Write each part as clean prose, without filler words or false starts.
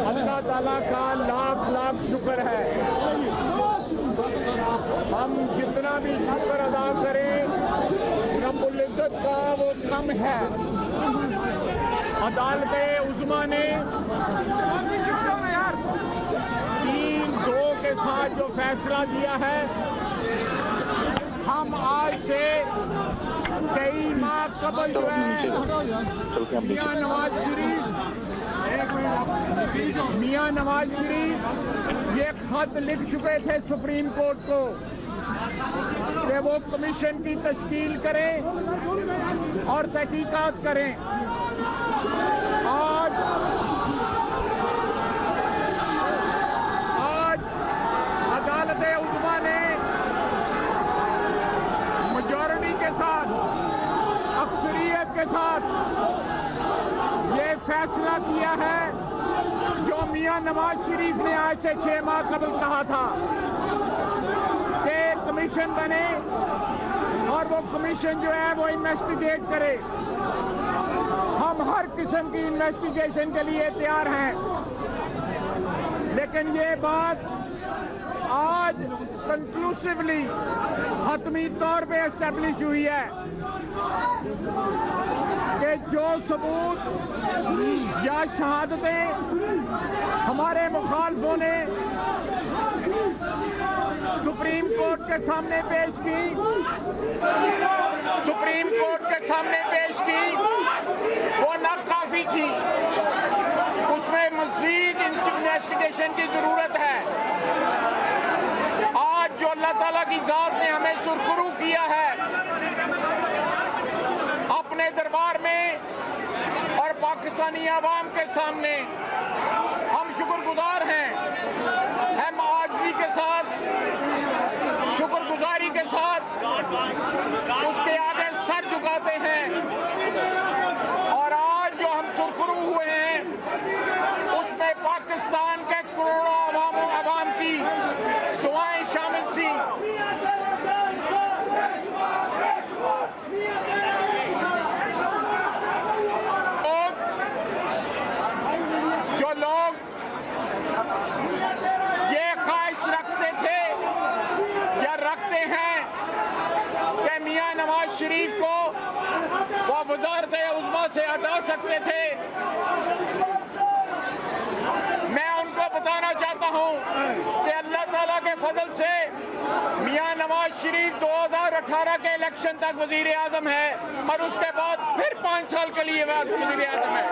अल्लाह ताला का लाख लाख शुक्र है। हम जितना भी शुक्र अदा करें रब्बुल इज्जत का वो कम है। अदालत उज़्मा ने 3-2 के साथ जो फैसला दिया है, हम आज से कई माह कबल जो है मियां नवाज शरीफ ये खत लिख चुके थे सुप्रीम कोर्ट को कि वो कमीशन की तश्कील करें और तहकीकात करें। आज अदालत उज़्मा ने मेजॉरिटी के साथ, अक्सरियत के साथ ये फैसला किया है जो मियां नवाज शरीफ ने आज से 6 माह कबल कहा था कि कमीशन बने और वो कमीशन जो है वो इन्वेस्टिगेट करे। हम हर किस्म की इन्वेस्टिगेशन के लिए तैयार हैं, लेकिन ये बात आज कंक्लूसिवली हतमी तौर पे एस्टेब्लिश हुई है कि जो सबूत या शहादतें हमारे मुखालफों ने सुप्रीम कोर्ट के सामने पेश की, वो नाकाफी थी। उसमें मज़ीद इन्वेस्टिगेशन की जरूरत है। आज जो अल्लाह ताला की ज़ात ने हमें सुरखरू किया है अपने दरबार में और पाकिस्तानी आवाम के सामने, हम शुक्रगुजार हैं। हम आजिज़ी के साथ, शुक्रगुजारी के साथ उसके आगे सर झुकाते हैं। और आज जो हम सुरखरू हुए हैं उसमें पाकिस्तान के करोड़ों आवाम की दुआएं शामिल थी। जो लोग ये ख्वाहिश रखते थे या रखते हैं कि मियां नवाज शरीफ को वो वज़ारत उज़्मा से हटा सकते थे, मैं उनको बताना चाहता हूं कि अल्लाह ताला के फजल से मियां नवाज शरीफ 2018 के इलेक्शन तक वजीर आजम है और उसके बाद फिर 5 साल के लिए वजीर आजम है।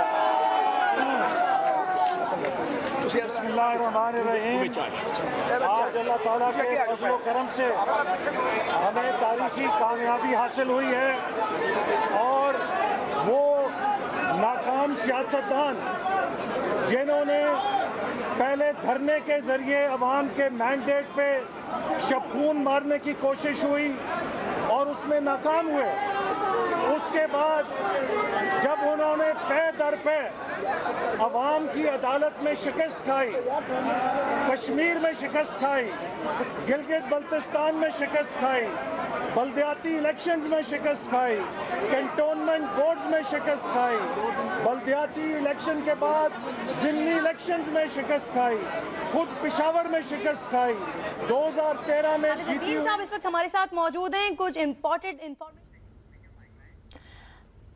बिस्मिल्लाहिर्रहमानिर्रहीम। आज अल्लाह ताला के फज़ल व करम से हमें तारीखी कामयाबी हासिल हुई है और वो नाकाम सियासतदान जिन्होंने पहले धरने के जरिए अवाम के मैंडेट पे शबखून मारने की कोशिश हुई और उसमें नाकाम हुए, उसके बाद जब उन्होंने पे दर पे अवाम की अदालत में शिकस्त खाई, कश्मीर में शिकस्त खाई, गिलगित बल्तिस्तान में शिकस्त खाई, बल्दियाती इलेक्शंस में शिकस्त खाई, कैंटोनमेंट बोर्ड्स में शिकस्त खाई, बल्दियाती इलेक्शन के बाद ज़िमनी इलेक्शंस में शिकस्त खाई, खुद पिशावर में शिकस्त खाई, 2013 में अजीम साहब इस वक्त हमारे साथ मौजूद हैं। कुछ important information.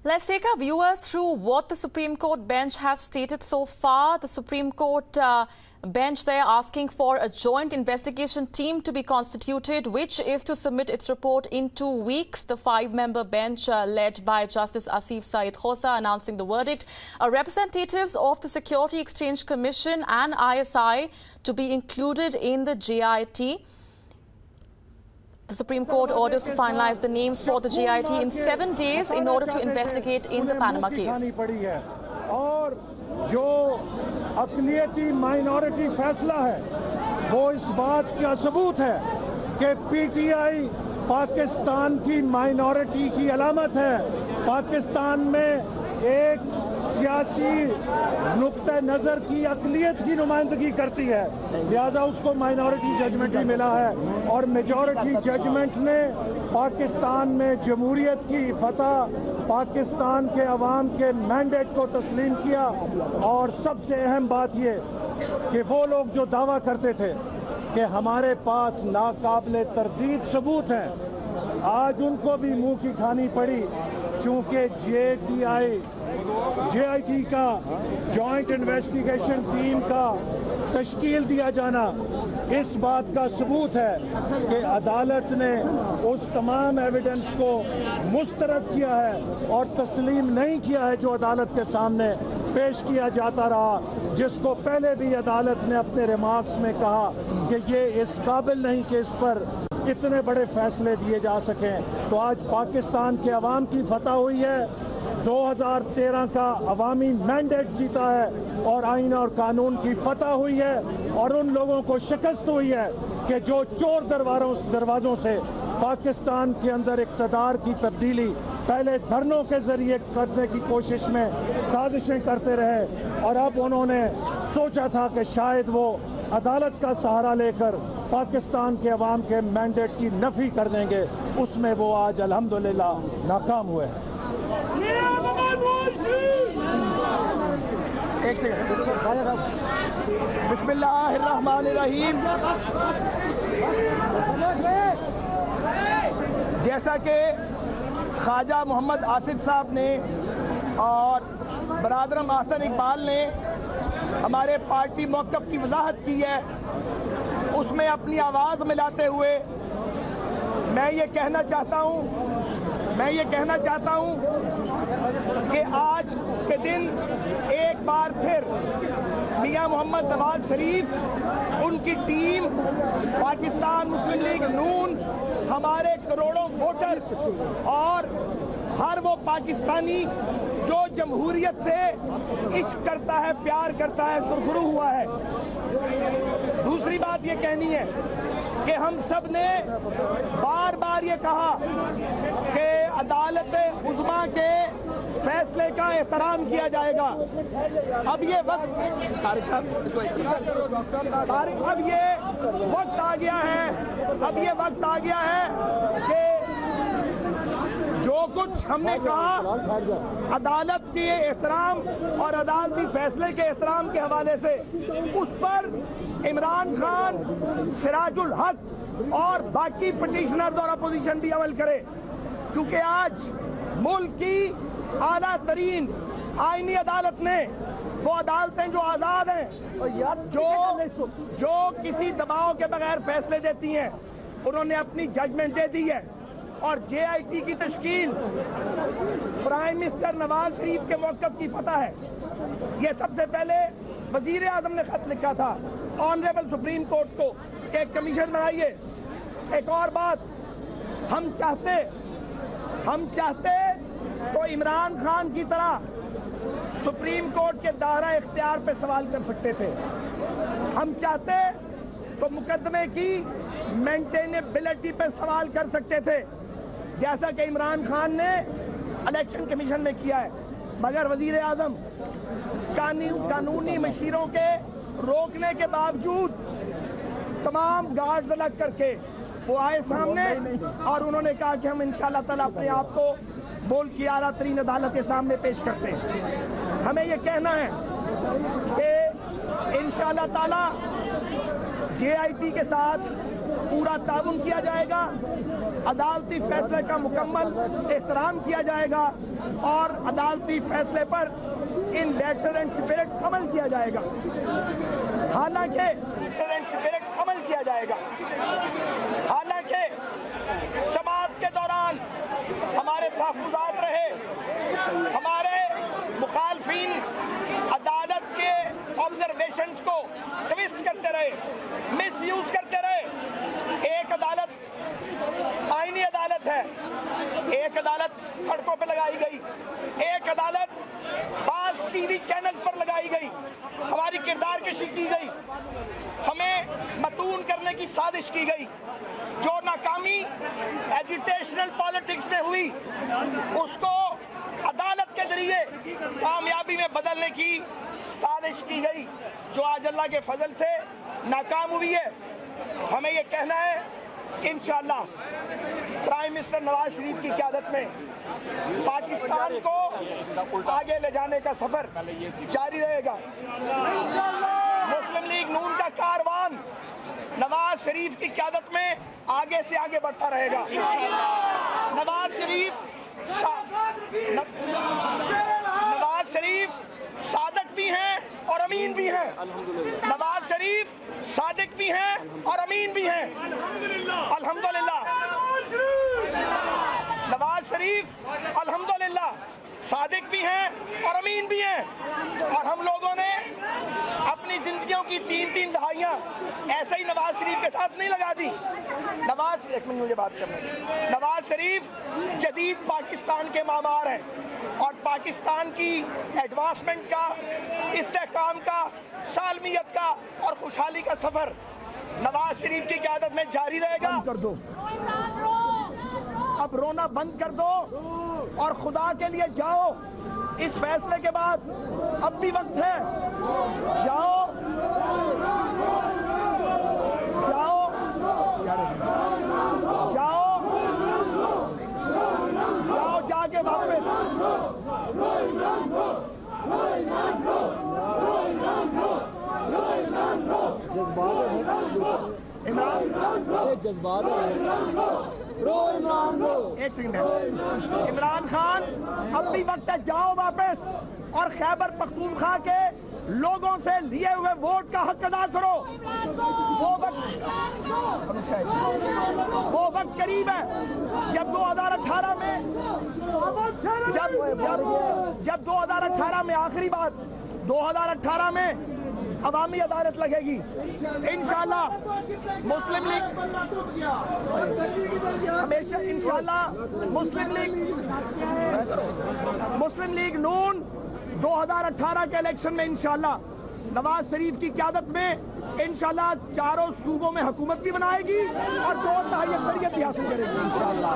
Let's take our viewers through what the Supreme Court bench has stated so far. The Supreme Court bench there asking for a joint investigation team to be constituted, which is to submit its report in 2 weeks. The 5-member bench led by Justice Asif Saeed Khosa announcing the verdict. Representatives of the Security Exchange Commission and ISI to be included in the JIT. The Supreme Court orders to finalize the names for the JIT in 7 days in order to investigate in the Panama case. और जो अक़लियती minority फैसला है वो इस बात का सबूत है कि पीटीआई पाकिस्तान की माइनॉरिटी की अलामत है। पाकिस्तान में एक सियासी नुक्ता नज़र की अक़लियत की नुमाइंदगी करती है, लिहाजा उसको माइनॉरिटी जजमेंट ही मिला है और मेजॉरिटी जजमेंट ने पाकिस्तान में जमहूरियत की फतह, पाकिस्तान के अवाम के मैंडेट को तस्लीम किया। और सबसे अहम बात ये कि वो लोग जो दावा करते थे कि हमारे पास नाकाबिले तरदीद सबूत हैं, आज उनको भी मुंह की खानी पड़ी, चूंकि JIT का जॉइंट इन्वेस्टिगेशन टीम का तश्कील दिया जाना इस बात का सबूत है कि अदालत ने उस तमाम एविडेंस को मुस्तरद किया है और तस्लीम नहीं किया है जो अदालत के सामने पेश किया जाता रहा, जिसको पहले भी अदालत ने अपने रिमार्क्स में कहा कि ये इस काबिल नहीं कि इस पर इतने बड़े फैसले दिए जा सकें। तो आज पाकिस्तान के अवाम की फतह हुई है, 2013 का अवामी मैंडेट जीता है और आईन और कानून की फतह हुई है और उन लोगों को शिकस्त हुई है कि जो चोर दरवाज़ों से पाकिस्तान के अंदर इक़्तिदार की तब्दीली पहले धरनों के जरिए करने की कोशिश में साजिशें करते रहे और अब उन्होंने सोचा था कि शायद वो अदालत का सहारा लेकर पाकिस्तान के अवाम के मैंडेट की नफ़ी कर देंगे, उसमें वो आज अल्हम्दुलिल्लाह नाकाम हुए हैं। एक सेकंड। बिस्मिल्लाहिर्रहमानिर्रहीम। जैसा कि ख्वाजा मोहम्मद आसिफ साहब ने और बरादरम आसन इकबाल ने हमारे पार्टी मौक़िफ़ की वजाहत की है, उसमें अपनी आवाज़ मिलाते हुए मैं ये कहना चाहता हूँ कि आज के दिन एक बार फिर मियां मोहम्मद नवाज शरीफ, उनकी टीम, पाकिस्तान मुस्लिम लीग नून, हमारे करोड़ों वोटर और हर वो पाकिस्तानी जो जमहूरियत से इश्क करता है, प्यार करता है, सुरखरू हुआ है। दूसरी बात ये कहनी है कि हम सब ने बार बार ये कहा कि अदालत उज़्मा के फैसले का एहतराम किया जाएगा। अब ये वक्त आ गया है कि जो कुछ हमने कहा अदालत के एहतराम और अदालती फैसले के एहतराम के हवाले से, उस पर इमरान खान, सिराजुल हक और बाकी पिटिशनर्स और अपोजिशन भी अमल करे, क्योंकि आज मुल्क की आला तरीन आईनी अदालत ने, वो अदालतें जो आज़ाद हैं, जो किसी दबाव के बगैर फैसले देती हैं, उन्होंने अपनी जजमेंट दे दी है। और JIT की तश्कील प्राइम मिनिस्टर नवाज शरीफ के मौक़िफ़ की फतह है। ये सबसे पहले वज़ीर आज़म ने ख़त लिखा था ऑनरेबल सुप्रीम कोर्ट को कि एक कमीशन बनाइए। एक और बात, हम चाहते तो इमरान खान की तरह सुप्रीम कोर्ट के दायरा इख्तियार पे सवाल कर सकते थे। हम चाहते तो मुकदमे की मेंटेनेबिलिटी पे सवाल कर सकते थे, जैसा कि इमरान खान ने इलेक्शन कमीशन में किया है। मगर वज़ीर आज़म कानूनी मशीरों के रोकने के बावजूद तमाम गार्ड्स अलग करके वो आए सामने और उन्होंने कहा कि हम इंशाअल्लाह ताला अपने आप को मुल्क की आला तरीन अदालत के सामने पेश करते हैं। हमें ये कहना है कि इंशाअल्लाह ताला JIT के साथ पूरा ताउन किया जाएगा, अदालती फैसले का मुकम्मल एहतराम किया जाएगा और अदालती फैसले पर इन लेटर एंड स्पिरिट अमल किया जाएगा। हालांकि समाअत के दौरान हमारे तहफ़्फ़ुज़ात रहे, हमारे मुखालफिन अदालत के ऑब्जर्वेशंस को ट्विस्ट करते रहे, मिसयूज करते रहे। एक अदालत आईनी अदालत है, एक अदालत सड़कों पर लगाई गई, एक अदालत बाज़ TV चैनल्स पर लगाई गई, हमारी किरदार कशी की गई, हमें मतून करने की साजिश की गई। जो नाकामी एजिटेशनल पॉलिटिक्स में हुई, उसको अदालत के जरिए कामयाबी में बदलने की साजिश की गई, जो आज अल्लाह के फजल से नाकाम हुई है। हमें ये कहना है इंशाअल्लाह प्राइम मिनिस्टर नवाज शरीफ की क़यादत में पाकिस्तान को आगे ले जाने का सफर जारी रहेगा। मुस्लिम लीग नून का कारवान नवाज शरीफ की क़यादत में आगे से आगे बढ़ता रहेगा। नवाज शरीफ सादक भी हैं और अमीन भी हैं। नवाज शरीफ सादिक भी हैं और अमीन भी हैं। अल्हम्दुलिल्लाह नवाज शरीफ अल्हम्दुलिल्लाह सादिक भी हैं और अमीन भी हैं। और हम लोगों ने अपनी जिंदगियों की 3-3 दहाइयाँ ऐसे ही नवाज शरीफ के साथ नहीं लगा दी। एक मिनट मुझे बात करने। नवाज शरीफ जदीद पाकिस्तान के मामार हैं और पाकिस्तान की एडवांसमेंट का, इस्तेहकाम का, सालमियत का और खुशहाली का सफर नवाज शरीफ की क़यादत में जारी रहेगा। बंद कर दो, अब रोना बंद कर दो और खुदा के लिए जाओ। इस फैसले के बाद अब भी वक्त है, जाओ जाओ जाओ जाओ जाके वापस एक सेकंड है। इमरान खान अब भी वक्त है, जाओ वापस और खैबर पख्तूनख्वा के लोगों से लिए हुए वोट का हक अदा करो। वो वक्त करीब है जब 2018 में जब 2018 में आखिरी बात 2018 में अवामी अदालत लगेगी इंशाल्लाह। मुस्लिम लीग हमेशा इंशाल्लाह मुस्लिम लीग नून 2018 के इलेक्शन में इंशाल्लाह नवाज शरीफ की क़यादत में इंशाल्लाह चारों सूबों में हुकूमत भी बनाएगी और 2/3 अक्सरियत भी हासिल करेगी इंशाल्लाह।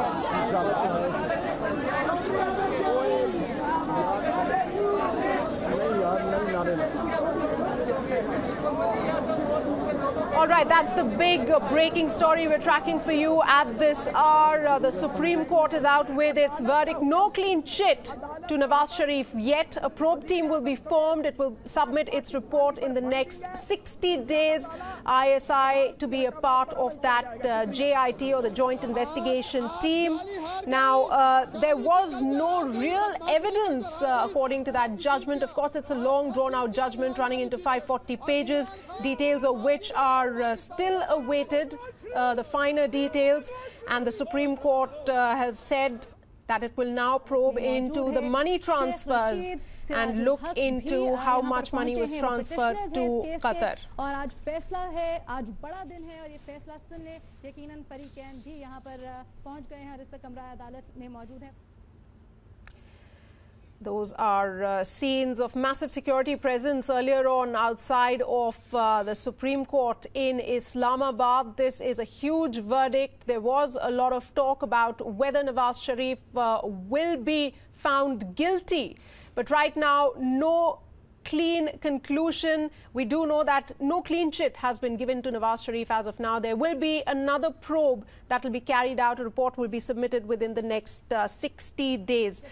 All right, that's the big breaking story we're tracking for you at this hour. The Supreme Court is out with its verdict. No clean chit to Nawaz Sharif yet. A probe team will be formed. It will submit its report in the next 60 days. ISI to be a part of that JIT or the Joint Investigation Team. Now, there was no real evidence according to that judgment. Of course, it's a long drawn-out judgment running into 540 pages, details of which are still awaited, the finer details. And the Supreme Court has said that it will now probe into the money transfers and look into how much money was transferred to Qatar. और आज फैसला है, आज बड़ा दिन है और ये फैसला सुनने यकीनन फरीकैन भी यहाँ पर पहुँच गए हैं और इस कमरा अदालत में मौजूद हैं। Those are scenes of massive security presence earlier on outside of the Supreme Court in Islamabad. This is a huge verdict. There was a lot of talk about whether Nawaz Sharif will be found guilty. But right now, no clean conclusion. We do know that no clean chit has been given to Nawaz Sharif as of now. There will be another probe that will be carried out. A report will be submitted within the next 60 days.